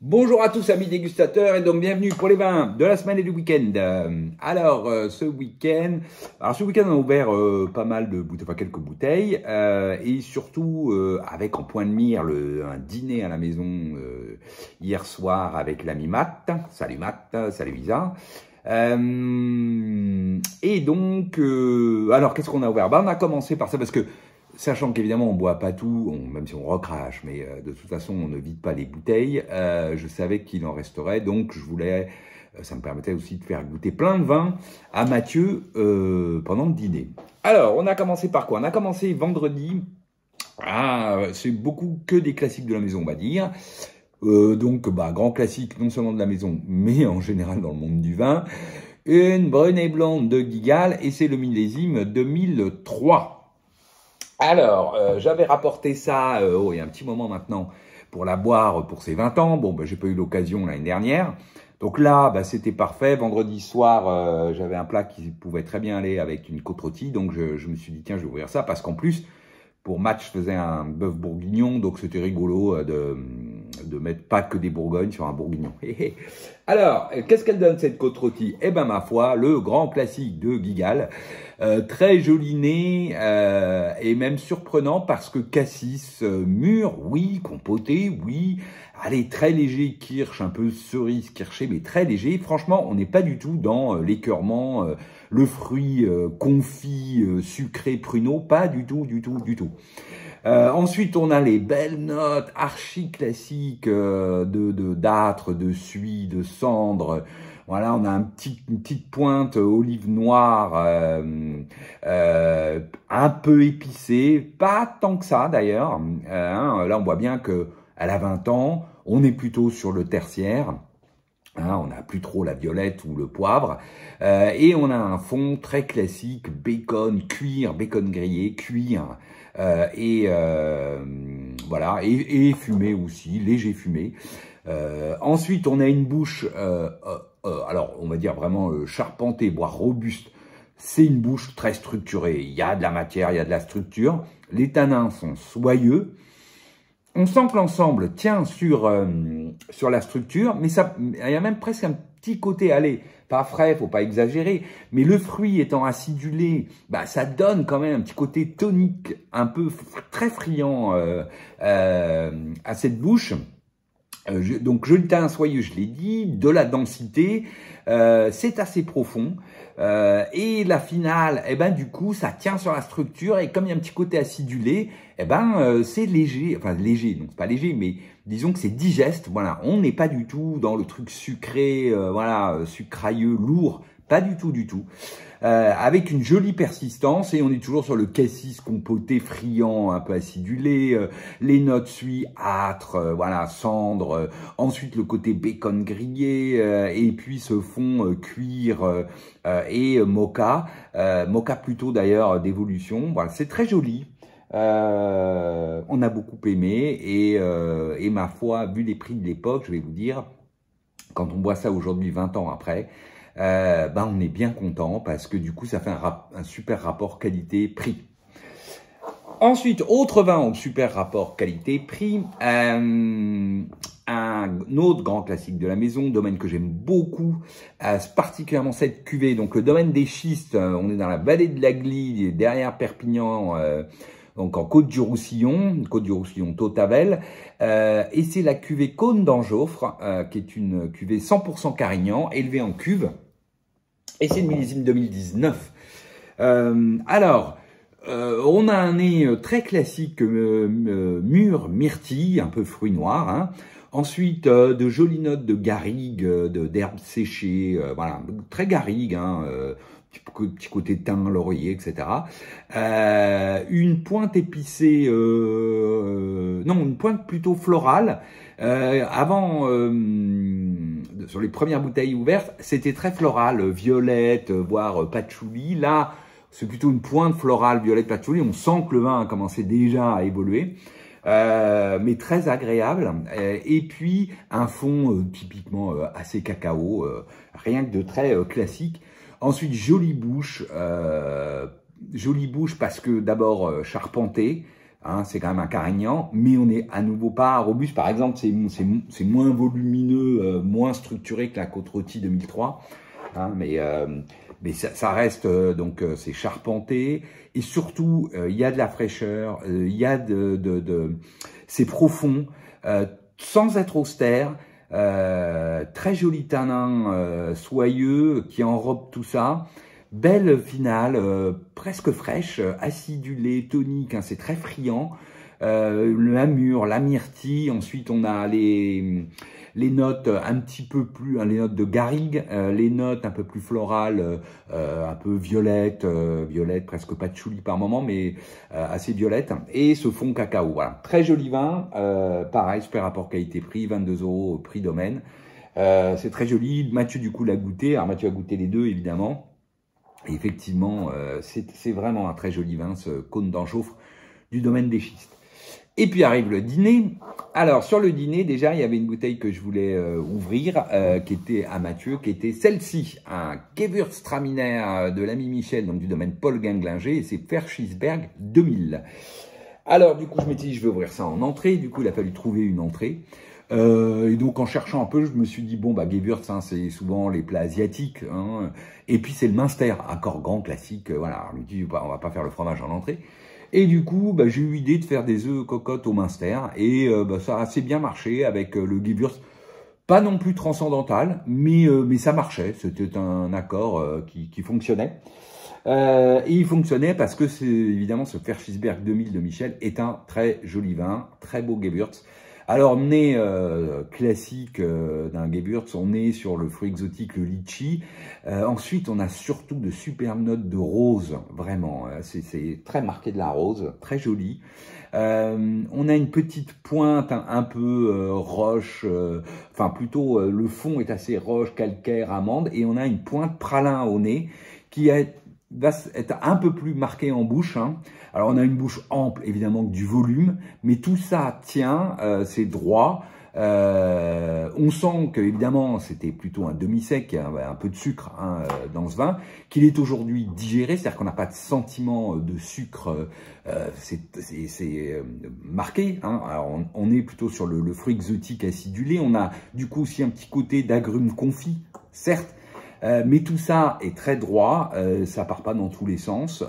Bonjour à tous amis dégustateurs et donc bienvenue pour les vins de la semaine et du week-end. Ce week-end, on a ouvert pas mal de bouteilles, enfin quelques bouteilles et surtout avec en point de mire un dîner à la maison hier soir avec l'ami Matt. Salut Matt, salut Isa. Et donc, alors qu'est-ce qu'on a ouvert? On a commencé par ça parce que sachant qu'évidemment, on ne boit pas tout, même si on recrache, mais de toute façon, on ne vide pas les bouteilles. Je savais qu'il en resterait, donc je voulais, ça me permettait aussi de faire goûter plein de vins à Mathieu pendant le dîner. Alors, on a commencé par quoi? On a commencé vendredi. C'est beaucoup que des classiques de la maison, on va dire. Grand classique, non seulement de la maison, mais en général dans le monde du vin. Une Brunet blonde de Guigal, et c'est le millésime 2003. Alors, j'avais rapporté ça il y a un petit moment maintenant pour la boire pour ses 20 ans. Bon, j'ai pas eu l'occasion l'année dernière. Donc là, c'était parfait. Vendredi soir, j'avais un plat qui pouvait très bien aller avec une côte rôtie. Donc je me suis dit, tiens, je vais ouvrir ça parce qu'en plus, pour match, je faisais un bœuf bourguignon. Donc c'était rigolo de mettre pas que des bourgognes sur un bourguignon. Alors, qu'est-ce qu'elle donne cette côte rôtie? Eh ben, ma foi, le grand classique de Guigal. Très joli nez et même surprenant parce que cassis mûr, oui, compoté, oui, allez, très léger, kirsch, un peu cerise kirschée, mais très léger. Franchement, on n'est pas du tout dans l'écœurement, le fruit confit, sucré, pruneau, pas du tout, du tout, du tout. Ensuite, on a les belles notes archi classiques d'âtre, de suie, de cendre. Voilà, on a une petite pointe olive noire, un peu épicée, pas tant que ça d'ailleurs. Là, on voit bien que elle a 20 ans, on est plutôt sur le tertiaire. On n'a plus trop la violette ou le poivre. Et on a un fond très classique, bacon, cuir, bacon grillé, cuir. Voilà, et fumé aussi, léger fumé. Ensuite, on a une bouche, alors on va dire vraiment charpentée, voire robuste. C'est une bouche très structurée. Il y a de la matière, il y a de la structure. Les tanins sont soyeux. On sent que l'ensemble tient sur la structure, mais il y a même presque un petit côté, allez, pas frais, faut pas exagérer, mais le fruit étant acidulé, ça donne quand même un petit côté tonique, un peu très friand à cette bouche. Donc joli tanin soyeux, je l'ai dit, de la densité, c'est assez profond. Et la finale, du coup, ça tient sur la structure et comme il y a un petit côté acidulé, c'est léger, enfin léger, donc c'est pas léger, mais disons que c'est digeste. Voilà, on n'est pas du tout dans le truc sucré, sucrailleux, lourd, pas du tout, du tout. Avec une jolie persistance et on est toujours sur le cassis compoté, friand, un peu acidulé, les notes suie, âtre, cendre, ensuite le côté bacon grillé et puis ce fond cuir et mocha, mocha plutôt d'ailleurs d'évolution. Voilà, c'est très joli. On a beaucoup aimé et ma foi, vu les prix de l'époque, je vais vous dire, quand on boit ça aujourd'hui 20 ans après, on est bien content parce que du coup ça fait un super rapport qualité-prix. Ensuite, autre vin au super rapport qualité-prix, un autre grand classique de la maison, domaine que j'aime beaucoup, particulièrement cette cuvée, donc le domaine des Schistes. On est dans la vallée de l'Agly, derrière Perpignan, donc en Côte-du-Roussillon, Tautavel, et c'est la cuvée Cône d'Angeoffre, qui est une cuvée 100% Carignan, élevée en cuve, et c'est le millésime 2019. On a un nez très classique, mûr, myrtille, un peu fruit noir, Ensuite, de jolies notes de garrigue, d'herbes séchées, très garrigue, petit côté thym, laurier, etc. Une pointe épicée, une pointe plutôt florale. Sur les premières bouteilles ouvertes, c'était très floral, violette, voire patchouli. Là, c'est plutôt une pointe florale, violette, patchouli. On sent que le vin a commencé déjà à évoluer. Mais très agréable, et puis un fond typiquement assez cacao, rien que de très classique. Ensuite, jolie bouche parce que d'abord charpentée, Hein, c'est quand même un Carignan, mais on est à nouveau pas robuste. Par exemple, c'est moins volumineux, moins structuré que la côte rôtie 2003. Hein, mais ça reste, donc c'est charpenté. Et surtout, il y a de la fraîcheur, il y a c'est profond, sans être austère. Très joli tanin soyeux qui enrobe tout ça. Belle finale, presque fraîche, acidulée, tonique, hein, c'est très friand. La mûre, la myrtille, ensuite on a les notes un petit peu plus, hein, les notes de garrigue, les notes un peu plus florales, un peu violette, presque patchouli par moment, mais assez violette, et ce fond cacao. Voilà, très joli vin, pareil, super rapport qualité-prix, 22 € au prix domaine. C'est très joli. Mathieu du coup l'a goûté, alors Mathieu a goûté les deux évidemment. Et effectivement, c'est vraiment un très joli vin, ce Cône d'Anjofre du domaine des Schistes. Et puis arrive le dîner. Alors, sur le dîner, déjà, il y avait une bouteille que je voulais ouvrir, qui était à Mathieu, qui était celle-ci, un Gewürztraminer de l'ami Michel, donc du domaine Paul Ginglinger, et c'est Verschisberg 2000. Alors, du coup, je m'étais dit, je vais ouvrir ça en entrée. Du coup, il a fallu trouver une entrée. Et donc, en cherchant un peu, je me suis dit, bon, bah, Gewürz, hein, c'est souvent les plats asiatiques. Hein, et puis, c'est le Münster, accord grand, classique. Voilà, je me dis, bah, on va pas faire le fromage en entrée. Et du coup, bah, j'ai eu l'idée de faire des œufs cocottes au Münster. Et bah, ça a assez bien marché avec le Gewürz. Pas non plus transcendantal, mais ça marchait. C'était un accord qui fonctionnait. Et il fonctionnait parce que c'est évidemment ce Verschisberg 2000 de Michel est un très joli vin, très beau Gewürz. Alors, on est classique d'un Gewürz, on est sur le fruit exotique, le litchi. Ensuite, on a surtout de superbes notes de rose, vraiment. C'est très marqué de la rose, très joli. On a une petite pointe un peu roche, enfin plutôt le fond est assez roche, calcaire, amande, et on a une pointe pralin au nez qui va être un peu plus marqué en bouche. Hein. Alors, on a une bouche ample, évidemment, du volume, mais tout ça tient, c'est droit. On sent que, évidemment, c'était plutôt un demi-sec, il y a un peu de sucre hein, dans ce vin, qu'il est aujourd'hui digéré, c'est-à-dire qu'on n'a pas de sentiment de sucre, c'est marqué. Hein. Alors, on est plutôt sur le fruit exotique acidulé. On a du coup aussi un petit côté d'agrumes confits, certes, mais tout ça est très droit, ça part pas dans tous les sens.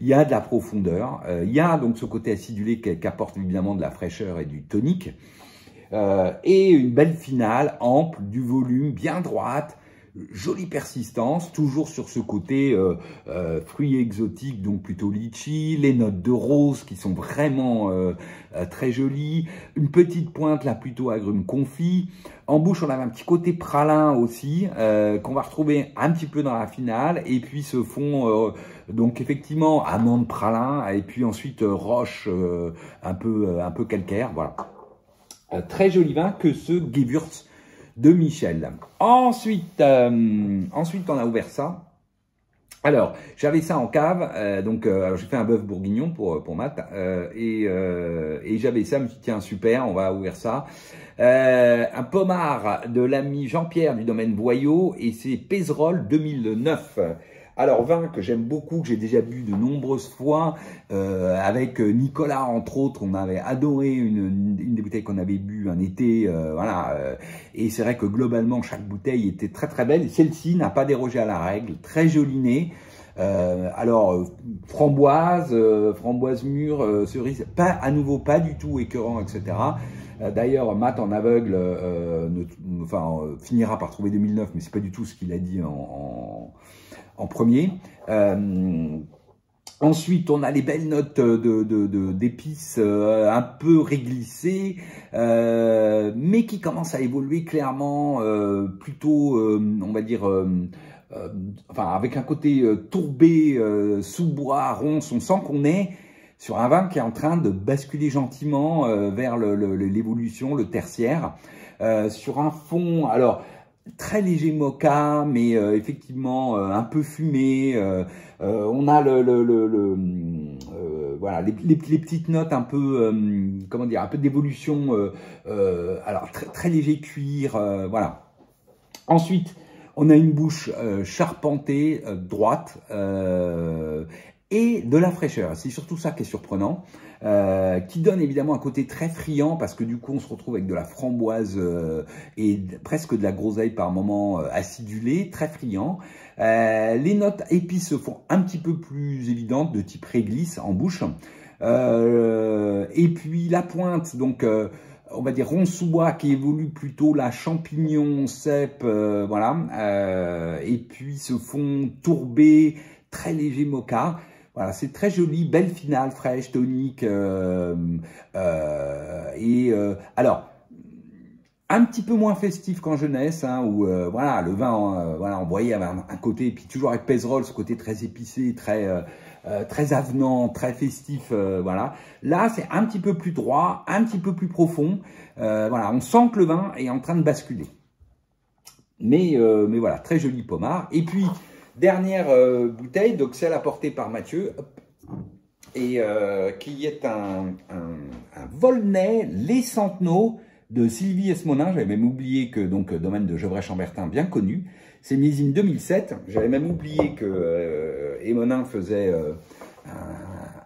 Il y a de la profondeur, il y a donc ce côté acidulé qui apporte évidemment de la fraîcheur et du tonique, et une belle finale ample, du volume, bien droite, jolie persistance, toujours sur ce côté fruits exotiques, donc plutôt litchi, les notes de rose qui sont vraiment très jolies, une petite pointe là plutôt agrumes confits. En bouche, on a un petit côté pralin aussi, qu'on va retrouver un petit peu dans la finale, et puis ce fond, donc effectivement, amande pralin, et puis ensuite roche un peu calcaire, voilà. Très joli vin que ce Gewürz de Michel. Ensuite, on a ouvert ça. Alors, j'avais ça en cave, donc j'ai fait un bœuf bourguignon pour Matt, et j'avais ça, je me suis dit, tiens, super, on va ouvrir ça. Un pommard de l'ami Jean-Pierre du domaine Boyau, et c'est Pézerolles 2009. Alors, vin que j'aime beaucoup, que j'ai déjà bu de nombreuses fois, avec Nicolas, entre autres, on avait adoré une des bouteilles qu'on avait bu un été, voilà. Et c'est vrai que globalement, chaque bouteille était très très belle. Celle-ci n'a pas dérogé à la règle, très joli nez. Alors, framboise mûre, cerise, pas à nouveau, pas du tout écœurant, etc. D'ailleurs, Matt en aveugle finira par trouver 2009, mais c'est pas du tout ce qu'il a dit en premier. Ensuite, on a les belles notes d'épices un peu réglissées, mais qui commencent à évoluer clairement, plutôt, on va dire, enfin, avec un côté tourbé, sous-bois, ronce. On sent qu'on est sur un vin qui est en train de basculer gentiment vers l'évolution, le tertiaire, sur un fond, alors, très léger mocha, mais effectivement un peu fumé. On a voilà les petites notes un peu comment dire, un peu d'évolution. Alors très léger cuir, voilà. Ensuite, on a une bouche charpentée, droite, et de la fraîcheur. C'est surtout ça qui est surprenant, qui donne évidemment un côté très friand parce que du coup on se retrouve avec de la framboise et presque de la groseille par moment acidulée, très friand. Les notes épices se font un petit peu plus évidentes, de type réglisse en bouche. Et puis la pointe, donc on va dire ronce sous bois qui évolue plutôt la champignon, cèpe, voilà. Et puis ce fond tourbé, très léger mocha. Voilà, c'est très joli, belle finale, fraîche, tonique. Alors, un petit peu moins festif qu'en jeunesse, hein, où voilà, le vin, voilà, on voyait avait un côté, et puis toujours avec Pézerolles, ce côté très épicé, très avenant, très festif, voilà. Là, c'est un petit peu plus droit, un petit peu plus profond. Voilà, on sent que le vin est en train de basculer. Mais voilà, très joli pommard. Et puis, dernière bouteille, donc celle apportée par Mathieu, hop, et qui est un Volnay, les Centenaux de Sylvie Esmonin. J'avais même oublié que, donc, domaine de Gevrey-Chambertin, bien connu. C'est millésime 2007. J'avais même oublié que Esmonin faisait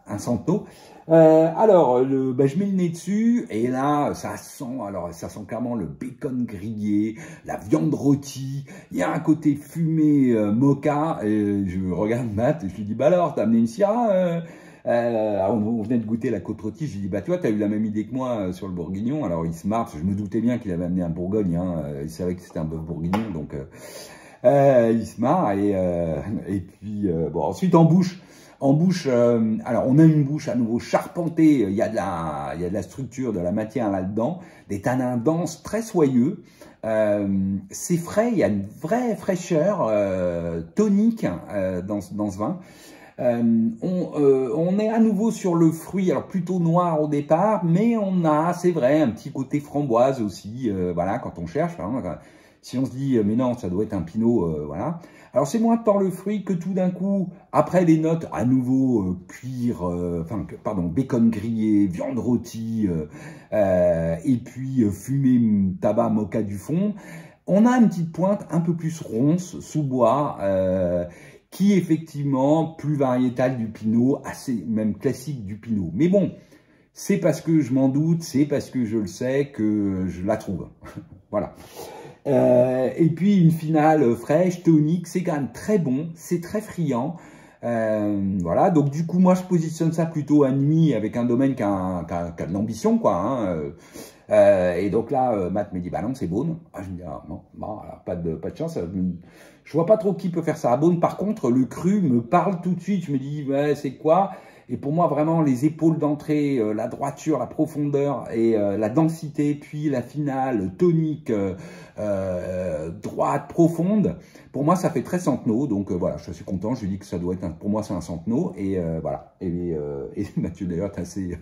un Centenaux. Alors, je mets le nez dessus et là, ça sent clairement le bacon grillé, la viande rôtie. Il y a un côté fumé mocha. Et je regarde Matt et je lui dis, bah alors, t'as amené une Syrah on venait de goûter la côte rôtie. Je lui dis, bah tu vois, t'as eu la même idée que moi sur le bourguignon. Alors il se marre, parce que je me doutais bien qu'il avait amené un Bourgogne. Hein, il savait que c'était un bœuf bourguignon, donc il se marre. Et puis, bon, ensuite en bouche. Alors on a une bouche à nouveau charpentée, il y a de la structure, de la matière là-dedans, des tanins denses, très soyeux, c'est frais, il y a une vraie fraîcheur tonique dans ce vin. On est à nouveau sur le fruit, alors plutôt noir au départ, mais on a, c'est vrai, un petit côté framboise aussi, voilà, quand on cherche, hein, si on se dit, mais non, ça doit être un pinot, voilà. Alors c'est moins par le fruit que tout d'un coup, après les notes, à nouveau cuir, bacon grillé, viande rôtie, et puis fumée, tabac, mocha du fond, on a une petite pointe un peu plus ronce, sous bois, qui est effectivement plus variétale du pinot, assez même classique du pinot. Mais bon, c'est parce que je m'en doute, c'est parce que je le sais que je la trouve. Voilà. Et puis une finale fraîche, tonique, c'est quand même très bon, c'est très friand. Voilà, donc du coup moi je positionne ça plutôt à nuit avec un domaine qui a de l'ambition, quoi. Hein. Et donc là, Matt me dit, bah non, c'est Beaune. Ah, je me dis, ah, non, alors, pas de chance. Je vois pas trop qui peut faire ça à Beaune. Par contre, le cru me parle tout de suite. Je me dis, ouais, c'est quoi? Et pour moi, vraiment, les épaules d'entrée, la droiture, la profondeur et la densité, puis la finale tonique, droite, profonde, pour moi, ça fait très Centenaux. Donc voilà, je suis content. Je lui dis que ça doit être, pour moi, c'est un Centenaux. Et voilà. Et Mathieu, d'ailleurs, est assez...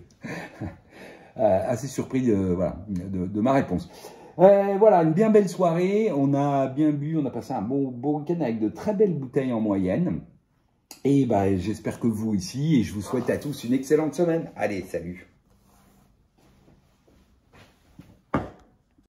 assez surpris de ma réponse. Voilà, une bien belle soirée, on a bien bu, on a passé un bon week-end avec de très belles bouteilles en moyenne. Et j'espère que vous aussi, et je vous souhaite à tous une excellente semaine. Allez, salut!